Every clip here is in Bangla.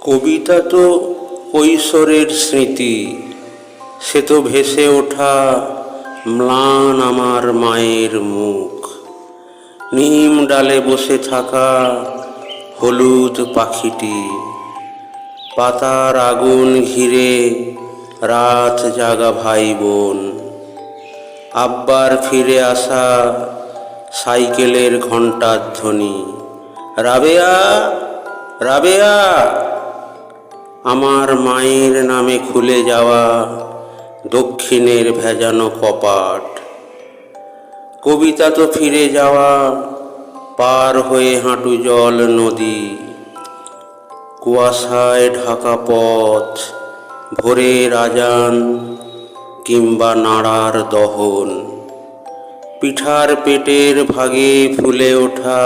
কবিতা তো কৈশোরের স্মৃতি, সে তো ভেসে ওঠা ম্লান আমার মায়ের মুখ। নিম ডালে বসে থাকা হলুদ পাখিটি, পাতার আগুন ঘিরে রাত জাগা ভাই বোন, আব্বার ফিরে আসা সাইকেলের ঘণ্টার ধ্বনি, রাবেয়া রাবেয়া, আমার মায়ের নামে খুলে যাওয়া দক্ষিণের ভেজানো কপাট। কবিতা তো ফিরে যাওয়া পার হয়ে হাঁটু জল নদী, কুয়াশায় ঢাকা পথ, ভোরের আজান কিংবা নাড়ার দহন, পিঠার পেটের ভাগে ফুলে ওঠা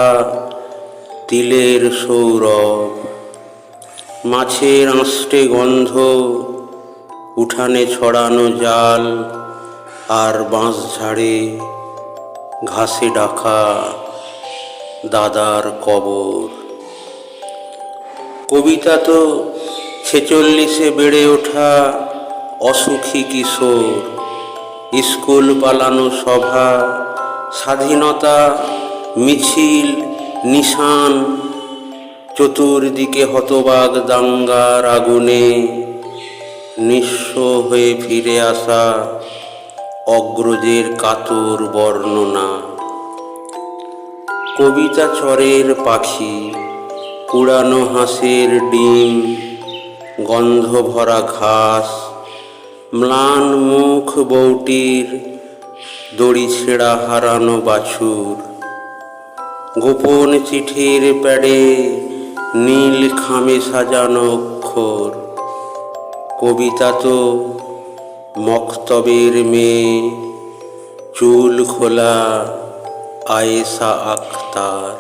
তিলের সৌরভ, মাছের আঁশটে গন্ধ, উঠানে ছড়ানো জাল আর বাঁশঝাড়ে ঘাসে ডাকা দাদার কবর। কবিতা তো 46-এ বেড়ে ওঠা অসুখী কিশোর, স্কুল পালানো সভা, স্বাধীনতা মিছিল, নিশান, চতুর্দিকে হতবাক দাঙ্গার আগুনে নিঃস্ব হয়ে ফিরে আসা অগ্রজের কাতর বর্ণনা। কবিতা চরের পাখি, উড়ানো হাঁসের ডিম, গন্ধ ভরা ঘাস, ম্লান মুখ বউটির, দড়ি ছেঁড়া হারানো বাছুর, গোপন চিঠির প্যাডে নীল খামে সাজানো অক্ষর। কবিতা তো মক্তবের মেয়ে, চুল খোলা আয়েশা আক্তার।